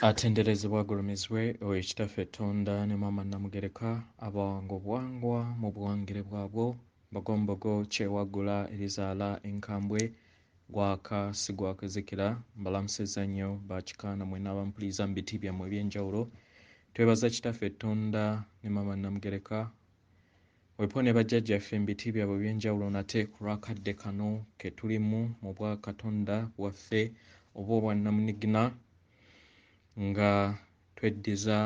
Atenderezebwa agulumizibwe ow'ekitaffe Ettonda ne Maama Namugereka abawanga obuwangwa mu buwangire bwabwo bagombogo kyewaggula erizaala enkambwe gwaka si gwakazikira mbalamusizza nnyo bakikaana mwenna abampuliriza mu biti byammwe eby'enjawulo twebaza kitaffe Ettonda ne Maama Namugereka wepo ne bajjajjaffe mu biti byabwe eby'enjawulo nate ku lwakadde kano ke tulimu mu bwakatonda bwaffe oba obwannamunigina nga tweddiza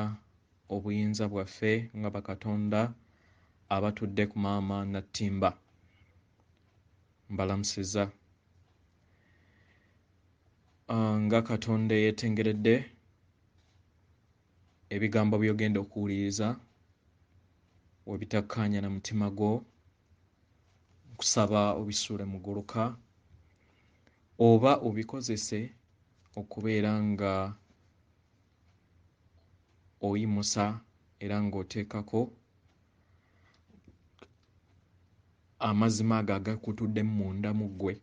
obuyinza bwaffe nga bakatonda abatudde ku maama nattimba mbalamusizza nga katonda eyeetengeredde ebigambo by'ogenda okuwuliriza webitakkaanya na mutima gwo nkusaba obisuule mu gguluka oba obikozese okubeera nga oyimusa era ng'oteekako amazima ago agakutuddemu munda mu ggwe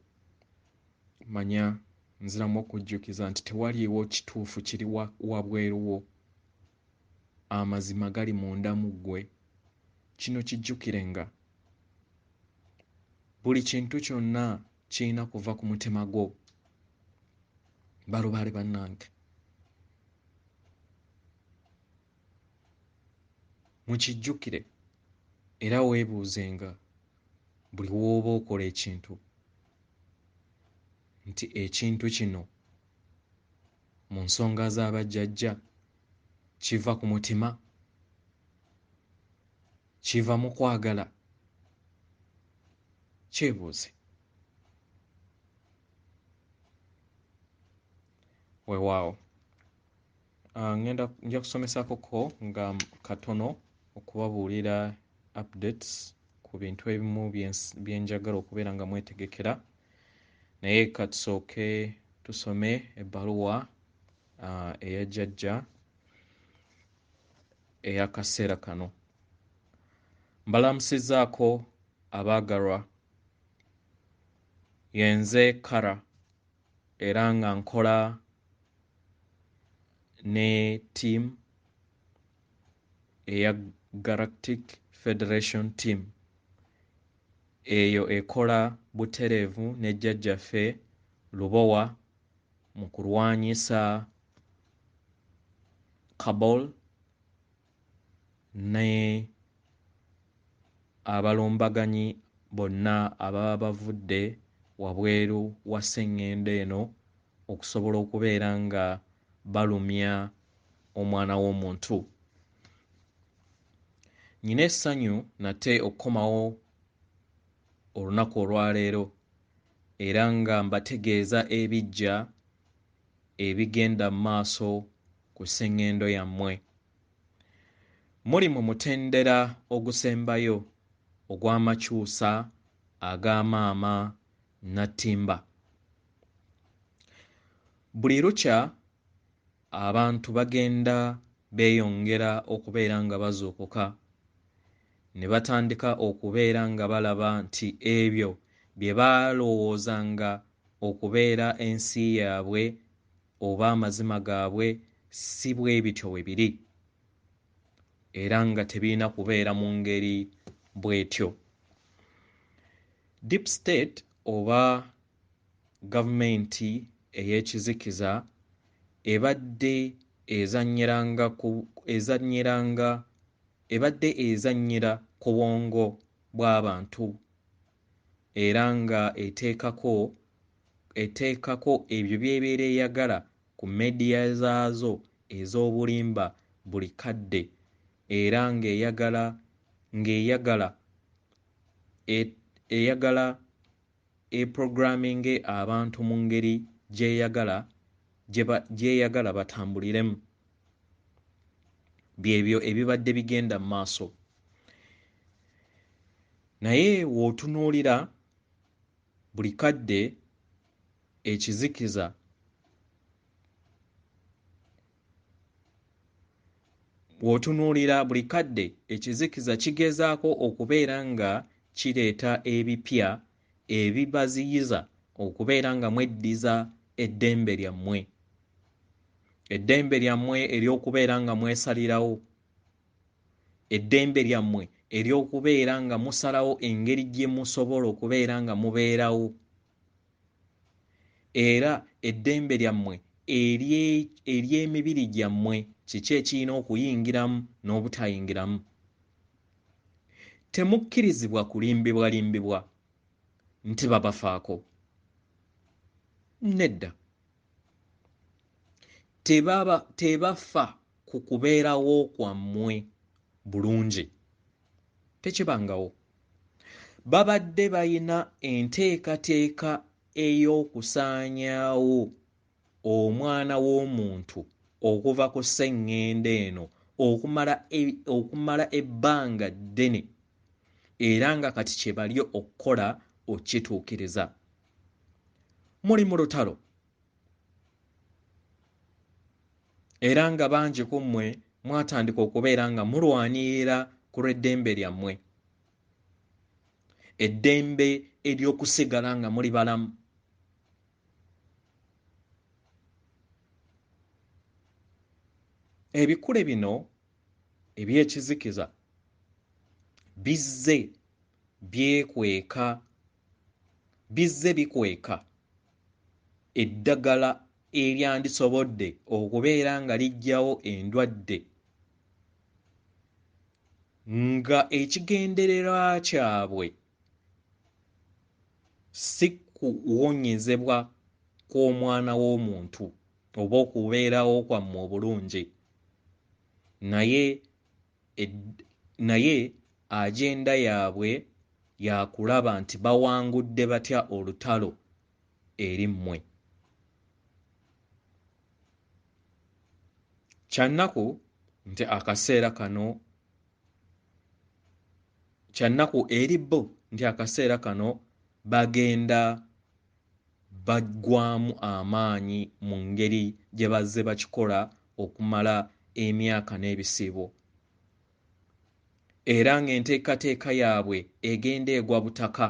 manya nziramu okujjukiza nti tewaliiwo kituufu kiri wabweru wo amazima gali munda mu ggwe kino kijjukirenga buli kintu kyonna kirina kuva ku mutima gwo balubaale bannange mukijjukire era weebuuzenga buli w'oba okola ekintu nti ekintu kino mu nsonga z'abajjajja kiva ku mutima kiva mu kwagala kyebuuze weewaawo nja kusomesakoko nga katono okubabuulira updates ku bintu ebimu byenjagala okubeera nga mwetegekera naye katusooke tusome ebbaluwa eya Jjajja ey'akaseera kano mbalamusizzaako abaagalwa yenze Kara era nga nkola ne team eya Galactic Federation team eyo ekola butereevu ne jjajjaffe Lubowa mu kulwanyisa Kabul ne abalumbaganyi bonna ababa bavudde wabweru wa sseŋŋendo eno okusobola okubeera nga balumya omwana w'omuntu nnyina essanyu nate okukomawo olunaku olwaleero era nga mbategeeza ebiggya ebigenda mu maaso ku sseŋŋendo yammwe muli mu mutendera ogusembayo ogw'amakyusa ag'amaama nattimba buli lukya abantu bagenda beeyongera okubeera nga bazuukuka ne batandika okubeera nga balaba nti ebyo bye baalowoozanga okubeera ensi yaabwe oba amazima gaabwe si bwe bityo bwe biri era nga tebirina kubeera mu ngeri bw'etyo deep state oba gavumenti ey'ekizikiza ebadde ezannyira ku bwongo bw'abantu era nga eteekako ebyo by'ebeera eyagala ku mediya zaazo ez'obulimba buli kadde era ng'eyagala eprogramminge abantu mu ngeri gyeyagala batambuliremu byebyo ebibadde bigenda mu maaso naye w'otunuulira buli kadde ekizikiza kigezaako okubeera nga kireeta ebipya ebibaziyiza okubeera nga mweddiza eddembe lyammwe eddembe lyammwe ery'okubeera nga mwesalirawo, eddembe lyammwe ery'okubeera nga musalawo engeri gye musobola okubeera nga mubeerawo, era eddembe lyammwe ery'emibiri gyammwe kiki ekirina okuyingiramu n'obutayingiramu. Temukkirizibwa kulimbibwalimbibwa nti babafaako. Nedda. Tebafa ku kubeerawo kwammwe bulungi. Tekibangawo. Babadde bayina enteekateeka ey'okusaanyaawo omwana w'omuntu okuva ku sseŋŋendo eno okumala ebbanga ddene, era nga kati kye bali okukola okituukiriza. Muli mu lutalo, era nga bangi ku mmwe mwatandika okubeera nga mulwanirira ku lw'eddembe lyammwe, eddembe ery'okusigala nga muli balamu. Ebikule bino eby'ekizikiza bizze bikweka eddagala eryandisobodde okubeera nga liggyawo endwadde, nga ekigendererwa kyabwe si kuwonyezebwa kw'omwana w'omuntu oba okubeerawo kwammwe obulungi, naye agenda yaabwe yakulaba nti bawangudde batya olutalo eri mmwe. Kyannaku nti kyannaku eri bo nti akaseera kano bagenda baggwamu amaanyi mu ngeri gye bazze bakikola okumala emyaka n'ebisiibo, era ng'enteekateeka yaabwe egenda egwa butaka,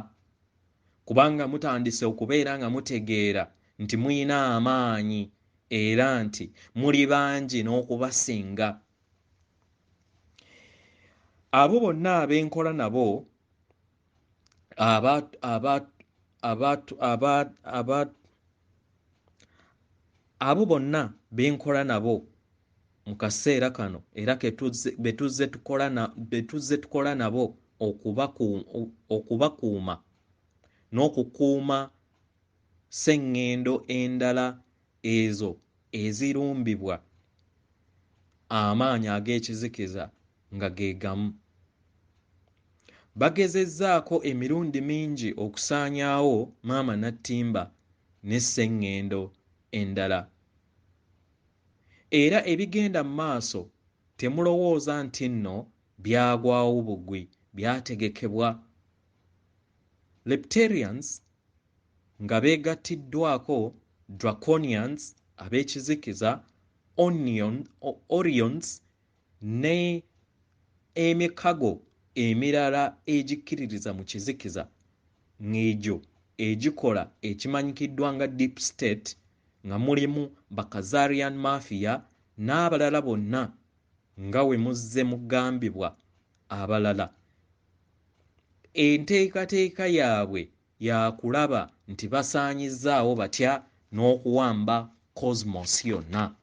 kubanga mutandise okubeera nga mutegeera nti muyina amaanyi era nti muli bangi n'okubasinga. Abo bonna abenkola nabo abo bonna benkola nabo mu kaseera kano era be tuzze tukola nabo okubakuuma n'okukuuma sseŋŋendo endala ezo ezirumbibwa amaanyi ag'ekizikiza nga ge gamu. Bagezezzaako emirundi mingi okusaanyaawo maama Nattimba n'esseŋŋendo endala. Era ebigenda mu maaso temulowooza nti nno byagwawo bugwi, byategekebwa. Reptarians nga beegattiddwako Draconians ab'ekizikiza, Orions ne emikago emirala egikkiririza mu kizikiza, ng'egyo egikola ekimanyikiddwa nga Deep State, nga mulimu Bakazarian Mafia n'abalala bonna nga we muzze mugambibwa abalala. Enteekateeka yaabwe yakulaba nti basaanyizzaawo batya n'okuwamba cosmos yonna.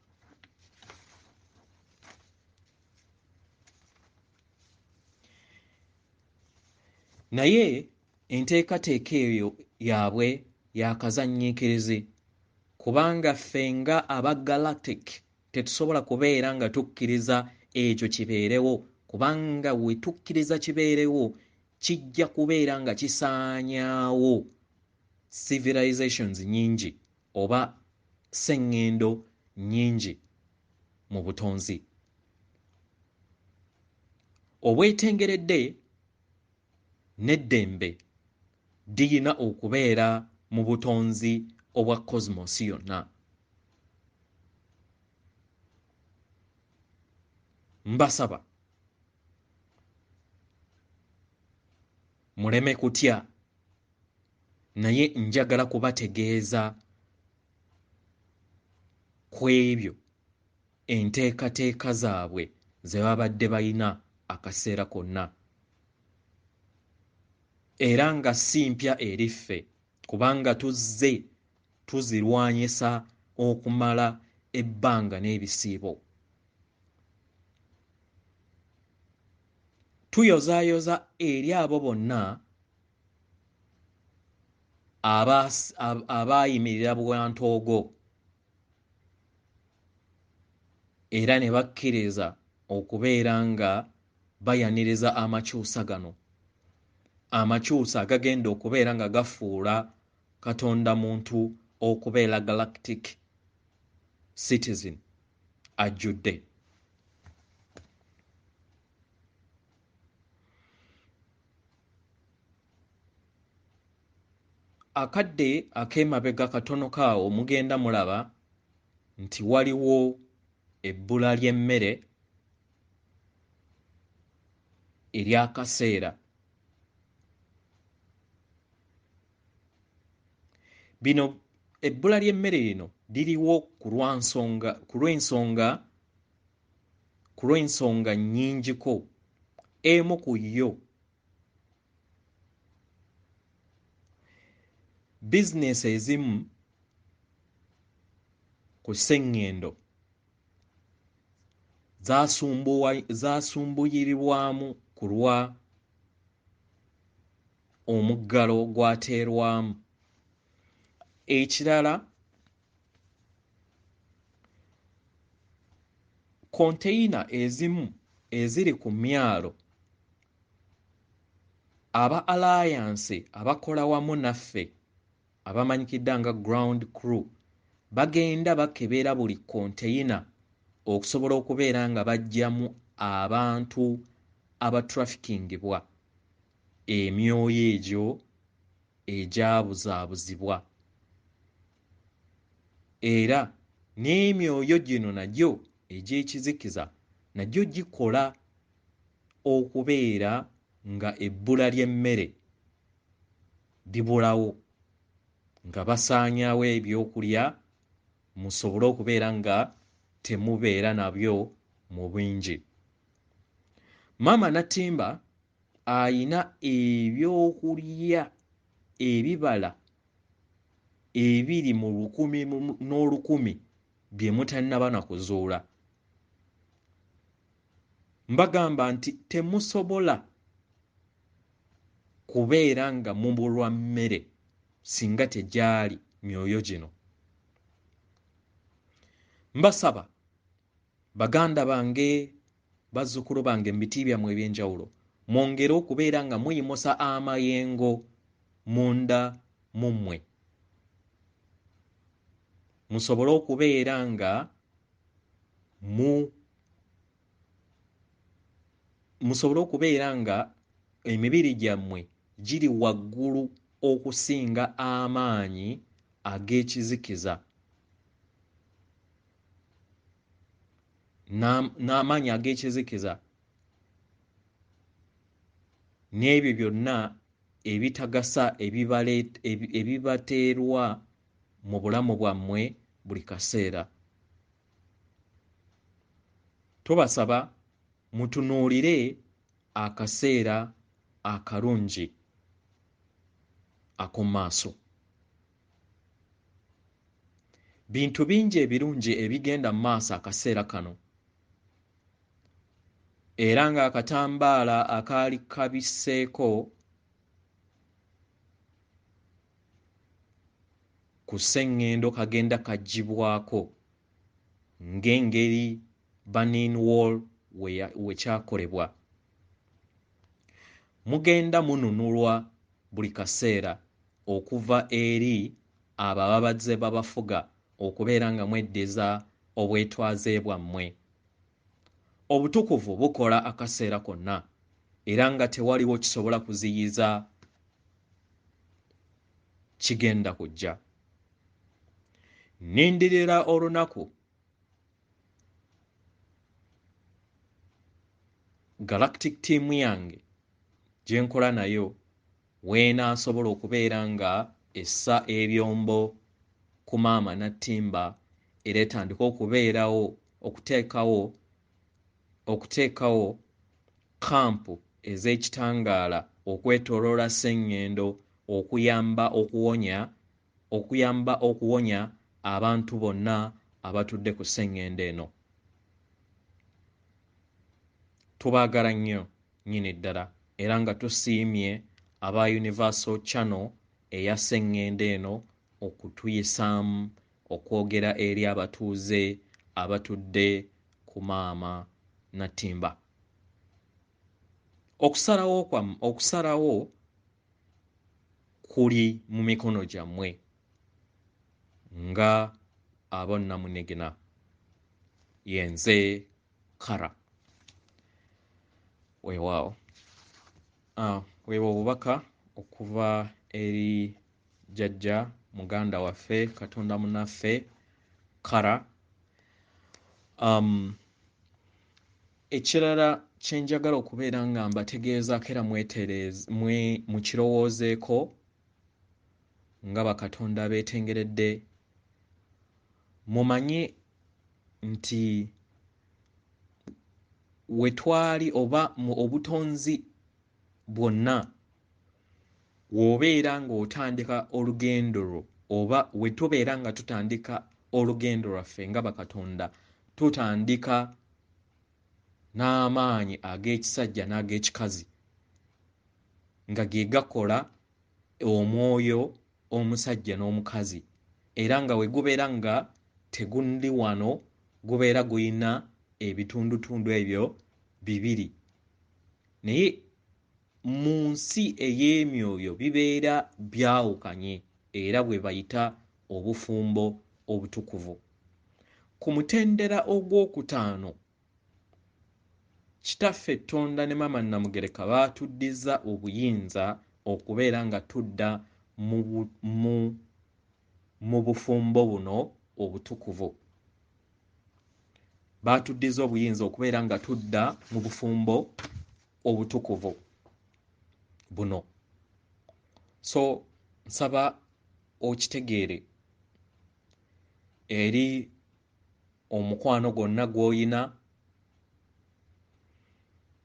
Naye enteekateeka eyo yaabwe yakazannyiikirizi, kubanga ffe nga aba galactic tetusobola kubeera nga tukkiriza ekyo kibeerewo, kubanga we tukkiriza kibeerewo kijja kubeera nga kisaanyaawo civilizations nnyingi oba sseŋŋendo nnyingi mu butonzi. Obwetengeredde n'eddembe lirina okubeera mu butonzi obwa cosmos yonna. Mbasaba muleme kutya, naye njagala kubategeeza ku ebyo enteekateeka zaabwe ze babadde balina akaseera konna, era nga si mpya eri ffe kubanga tuzze tuzirwanyisa okumala ebbanga n'ebisiibo. Tuyozaayoza eri abo bonna abaayimirira bwantoogo era ne bakkiriza okubeera nga bayaniriza amakyusa gano, amakyusa agagenda okubeera nga gafuula Katonda muntu okubeera galactic citizen ajjudde. Akadde ak'emabega katono kaawo mugenda mulaba nti waliwo ebbula ly'emmere ery'akaseera. Bino ebbula ly'emmere lino liriwo ku lw'ensonga nnyingiko. Emu ku yo bizinesi ezimu ku sseŋŋendo zaasumbuyirirwamu ku lwa omuggalo gwateerwamu. Ekirala, konteyina ezimu eziri ku myalo aba Alliance abakola wamu naffe abamanyikidde nga ground crew bagenda bakebera buli konteyina okusobola okubeera nga baggyamu abantu abatrafikingibwa, emyoyo egyo egyabuzaabuzibwa. Era n'emyoyo gino nagyo egy'ekizikiza nagyo gikola okubeera nga ebbula ly'emmere libulawo, nga basaanyaawo ebyokulya musobole okubeera nga temubeera nabyo mu bwingi. Maama Natimba ayina ebyokulya ebibala ebiri mu 1,000 n'olukumi bye mutannaba na kuzuula. Mbagamba nti temusobola kubeera nga mubulwa mmere singa tegyali myoyo gino. Mbasaba baganda bange, bazzukulu bange mu biti byammwe eby'enjawulo, mwongere okubeera nga muyimusa amayengo munda mummwe, musobole okubeera nga musobole okubeera nga emibiri gyammwe giri waggulu okusinga amaanyi ag'ekizikiza n'amaanyi ag'ekizikiza n'ebyo byonna ebitagasa ebibateerwa mu bulamu bwammwe buli kaseera. Tubasaba mutunuulire akaseera akalungi ak'omu maaso. Bintu bingi ebirungi ebigenda mu maaso akaseera kano, era ng'akatambaala akaali kabisseeko ku sseŋŋendo kagenda kaggyibwako ng'engeri Berlin Wall we kyakolebwa. Mugenda mununulwa buli kaseera okuva eri abo ababadde babafuga okubeera nga mweddiza obwetwaze bwammwe. Obutukuvu bukola akaseera konna era nga tewaliwo kisobola kuziyiza kigenda kujja. Nindirira olunaku galactic team yange gye nkola nayo weenaasobola okubeera nga essa ebyombo ku maama Natimba era etandika okubeerawo okuteekawo kampu ez'ekitangaala okwetooloola sseŋŋendo okuyamba okuwonya abantu bonna abatudde ku sseŋŋendo eno. Tubaagala nnyo nnyini ddala era nga tusiimye aba Universal Channel eya sseŋŋendo eno okutuyisaamu okwogera eri abatuuze abatudde ku maama Natimba. Okusalawo kuli mu mikono gyammwe nga abo Namunigina. Yenze Kara. Weewaawo. Bwebwo obubaka okuva eri Jjajja muganda waffe Katonda munnaffe Kara. Ekirala kye njagala okubeera nga mbategeezaako era mukirowoozeeko nga bakatonda beetengeredde, mumanye nti we twali oba mu obutonzi bwonna w'obeera ng'otandika olugendo lwo oba we tubeera nga tutandika olugendo lwaffe nga bakatonda tutandika n'amaanyi ag'ekisajja n'ag'ekikazi nga ge gakola omwoyo omusajja n'omukazi era nga we gubeera nga tegundi wano gubeera guyina ebitundutundu ebyo bibiri. Naye mu nsi ey'emyoyo bibeera byawukanye era bwe bayita obufumbo obutukuvu. Ku mutendera ogwokutaano Kitaffe Tonda ne Maama Namugereka baatuddiza obuyinza okubeera nga tudda mu bufumbo buno obutukuvu. Baatuddiza obuyinza okubeera nga tudda mu bufumbo obutukuvu buno. So nsaba okitegeere eri omukwano gwonna gw'oyina,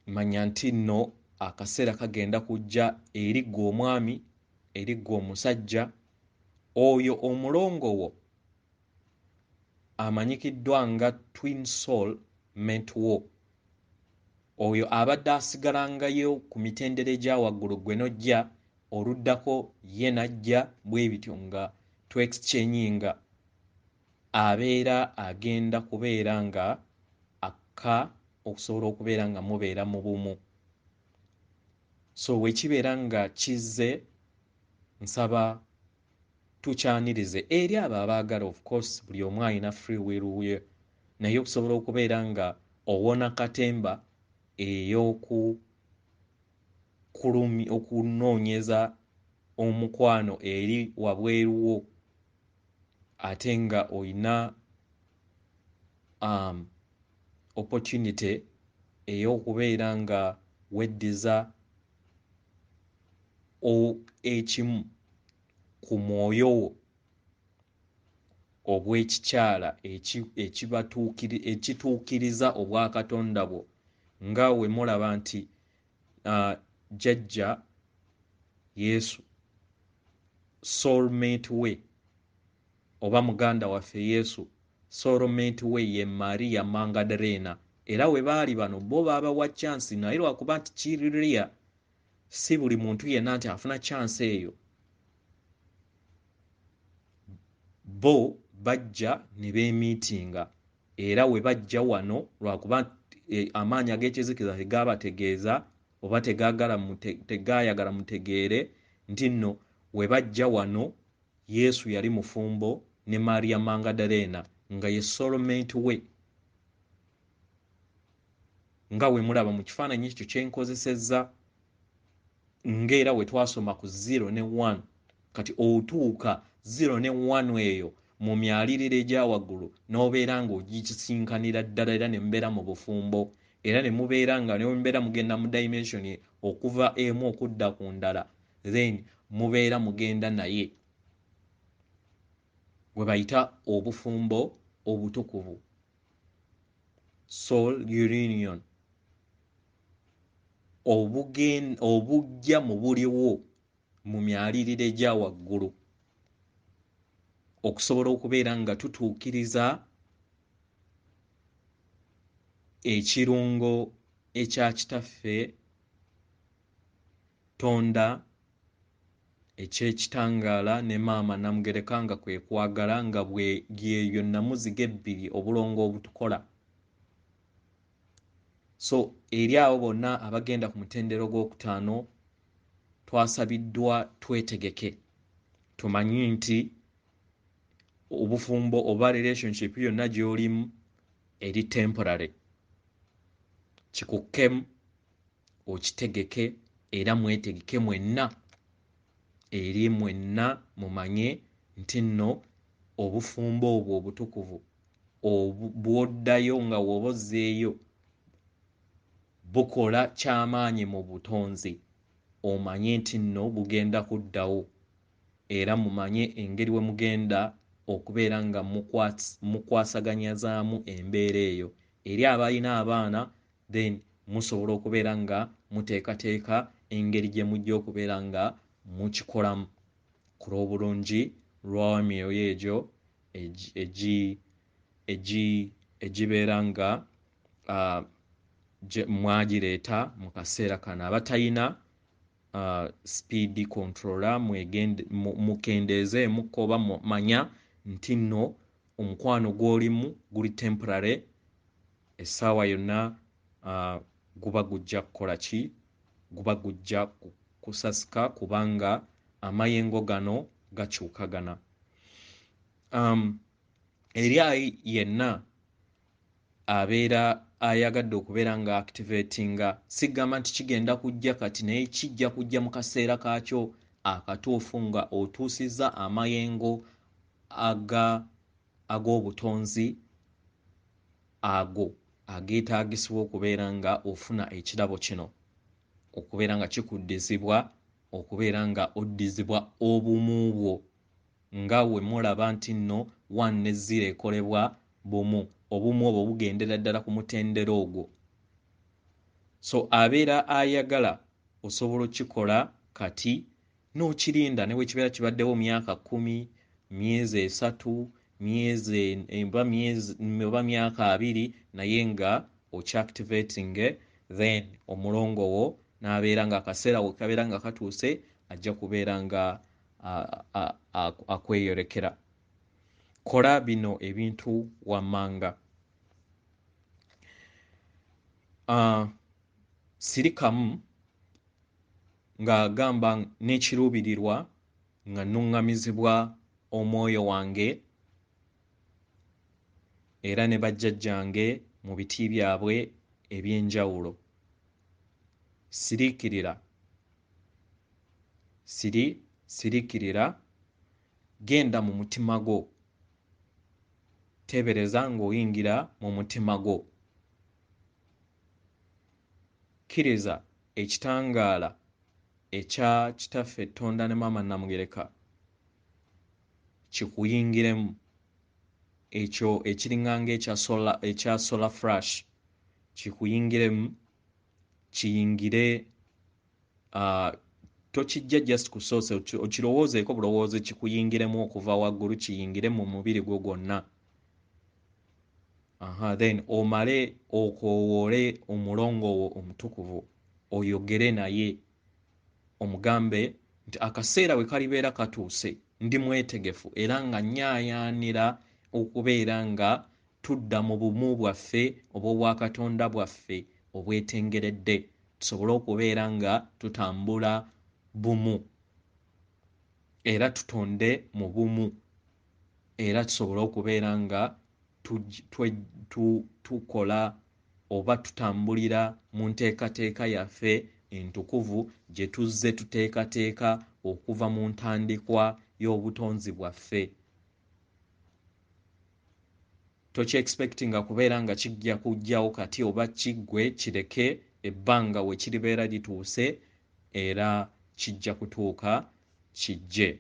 manya nti nno akaseera kagenda kujja eri ggwe omwami, eri ggwe omusajja, oyo omulongo wo amanyikiddwa nga twin soul mate war. Oyo abadde asigalangayo ku mitendera egya waggulu gwe n'ojja oluddako ye n'ajja bwe bityo nga twexchanging abeera agenda kubeera nga akka okusobola okubeera nga mubeera mu bumu. So wekibeera nga kizze nsaba tukyanirize eri abo abaagala, of course buli omu alina free will ye, naye okusobola okubeera nga owona katemba okunoonyeza omukwano eri wabweru wo ate nga oyina opportunity ey'okubeera nga weddiza ekimu ku mwoyo wo obw'ekikyala ekituukiriza obwakatonda bwo nga we mulaba nti Jjajja Yesu soulmate we oba muganda waffe Yesu soulmate we ye Maria Magdalena, era we baali bano bo baabawa chance, naye lwakuba nti kiriria si buli muntu yenna nti afuna chance eyo, bo bajja ne beemiitinga era we bajja wano lwakuba amaanyi ag'ekizikiza tegaabategeeza oba tegaayagala mutegeere nti nno we bajja wano Yesu yali mufumbo ne Maria Magdalena nga ye soulmate we. Nga we mulaba mu kifaananyi ekyo kye nkozesezza ng'era we twasoma ku 0 ne 1, kati otuuka 0 ne 1 eyo mu myaliriro egya waggulu n'obeera ng'ogikisinkanira ddala era ne mubeera mu bufumbo era ne mubeera nga ne mubeera mugenda mu dimension okuva emu okudda ku ndala, then mubeera mugenda naye bwe bayita obufumbo obutukuvu. soul union obujja mu buliwo mu myaliriro egya waggulu okusobola okubeera nga tutuukiriza ekirungo ekya kitaffe Tonda ekyekitangaala ne maama Namugereka nga kwe kwagala nga bwe yeeyo nnamuziga ebbiri obulongo obutukola. So eri abo bonna abagenda ku mutendero gw'okutaano twasabiddwa twetegeke tumanyi nti obufumbo oba relationship yonna gy'olimu eri temporary. Kikukkemu okitegeke era mwetegeke mwenna eri mwenna mumanye nti nno obufumbo obwo obutukuvu bw'oddayo nga w'oba ozzeeyo bukola kyamaanyi mu butonzi omanye nti nno bugenda kuddawo era mumanye engeri we mugenda okubeera nga mukwasaganyazaamu embeera eyo. Eri abalina abaana then musobola okubeera nga muteekateeka engeri gye mujja okubeera nga mukikolamu ku lw'obulungi lw'emyoyo egyo egibeera nga mwagireeta mu kaseera kano. Abatalina speed controller mukendeezeemuko oba manya nti nno omukwano gw'olimu guli temporary, essaawa yonna guba gujja kukola ki? Guba gujja kusasika kubanga amayengo gano gakyukagana. Eri yenna abeera ayagadde okubeera nga activatinga sigamba nti kigenda kujja kati naye kijja kujja mu kaseera kaakyo akatuufu nga otuusizza amayengo ag'obutonzi ago ageetaagisibwa okubeera nga ofuna ekirabo kino okubeera nga kikuddizibwa okubeera nga oddizibwa obumu bwo nga we mulaba nti nno 1 ne 0 ekolebwa bumu. Obumu obwo bugendera ddala ku mutendera ogwo. So abeera ayagala osobola okikola kati n'okirinda ne bwe kibeera kibaddewo myaka 10, myezi 3, oba myaka 2 naye nga okyactivating then omulongo wo n'abeera nga akaseera we kabeera nga katuuse ajja kubeera nga akweyolekera. Kola bino ebintu wammanga. Sirikamu ng'agamba n'ekiruubirirwa nga nnuŋŋamizibwa omwoyo wange era ne bajjajjange mu biti byabwe eby'enjawulo. Siriikirira, genda mu mutima gwo. Teebereza ng'oyingira mu mutima gwo. Kkiriza ekitangaala ekya kitaffe Tonda ne maama Namugereka kikuyingiremu, ekyo ekiringanga ekya solar flash kikuyingiremu, kiyingire tokijja just kusoose okirowoozeeko bulowoozi kikuyingiremu okuva waggulu kiyingire mu mubiri gwo gwonna. Then omale okoowoole omulongo wo omutukuvu oyogere naye omugambe nti akaseera we kalibeera katuuse ndi mwetegefu era nga nnyaayaanira okubeera nga tudda mu bumu bwaffe oba obwakatonda bwaffe obwetengeredde tusobole okubeera nga tutambula bumu era tutonde mu bumu era tusobole okubeera nga tukola oba tutambulira mu nteekateeka yaffe entukuvu gye tuzze tuteekateeka okuva mu ntandikwa y'obutonzi bwaffe. Tokyexpectinga kubeera nga kijja kujjawo kati oba kiggwe kireke ebbanga we kiribeera lituuse era kijja kutuuka kijje.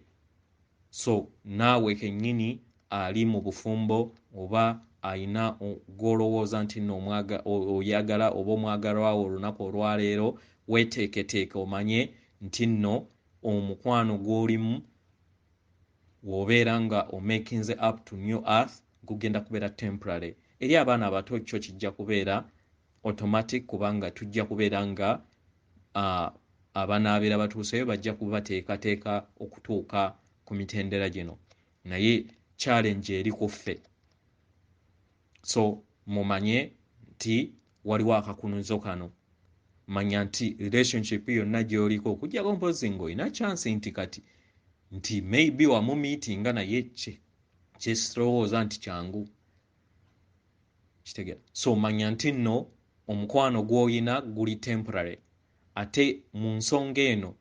So naawe kennyini ali mu bufumbo oba ayina gw'olowooza nti nno oyagala oba omwagalwawo olunaku olwaleero weeteeketeeke omanye nti nno omukwano gw'olimu w'obeera nga omakinze up to new earth gugenda kubeera temporary. Eri abaana abato kyo kijja kubeera automatic kubanga tujja kubeera nga abanaabeera batuuseyo bajja kubateekateeka okutuuka ku mitendera gino, naye challenge eri ku ffe. So mumanye nti waliwo akakunuzo kano, manya nti relationship yonna gy'oliko okujjako mpozi ng'olina chance nti kati nti maybe wamumiitinga naye kyesirowooza nti kyangu kitegera. So manya nti nno omukwano gw'olina guli temporary, ate mu nsonga eno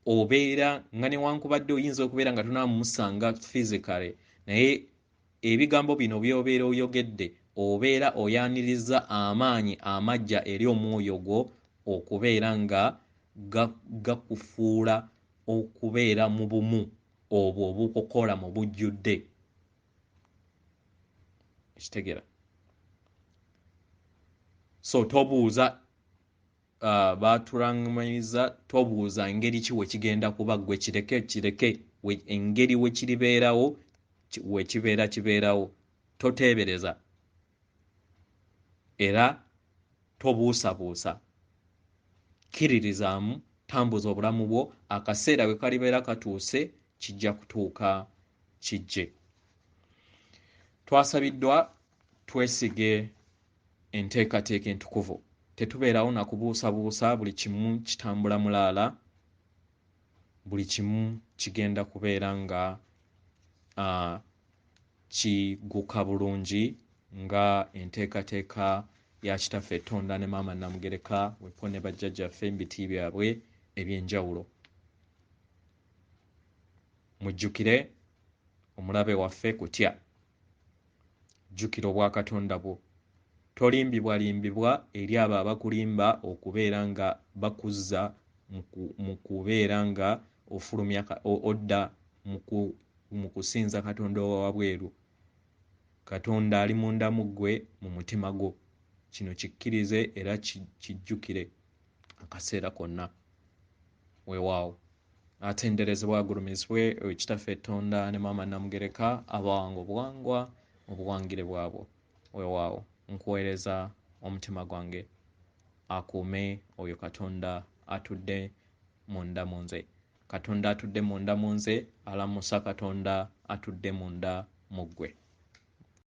obeera nga newankubadde oyinza okubeera nga tunaamusanga physically, naye ebigambo bino by'obeera oyogedde obeera oyaniriza amaanyi amajja eri omwoyo gwo okubeera nga gakufuula okubeera mu bumu obwo obukukola mu bujjudde kitegera. So tobuuza baatulangamiza, tobuuza engeri ki we kigenda kuba, gwe kireke engeri we kiribeerawo we kibeerawo, toteebereza era tobuusabuusa,kkiririzaamu, tambuza obulamu bwo, akaseera bwe kalibeera katuuse kijja kutuuka kijje. Twasabiddwa twesige enteekateeka entukuvu, tetubeerawo na kubuusabuusa, buli kimu kitambula mulaala, buli kimu kigenda kubeera nga kiguka bulungi nga enteekateeka ya kitaffe Tonda ne maama Namugereka wepo ne bajjajjaffe mu biti byabwe eby'enjawulo. Mujjukire omulabe waffe kutya, jjukira obwakatonda bwo, tolimbibwalimbibwa eri abo abakulimba okubeera nga bakuzza mu kubeera nga ofulumya odda mu kusinza katonda owabweru. Katonda ali munda mu ggwe, mu mutima gwo. Kino kikkirize era kijjukire akaseera konna. Weewaawo atenderezebwa agulumizibwe ekitaffe Tonda ne maama Namugereka abawanga obuwangwa obuwangire bwabwo. Weewaawo nkuweereza omutima gwange, akuume oyo Katonda atudde munda mu nze. Katonda atudde munda mu nze alamusa Katonda atudde munda mu ggwe.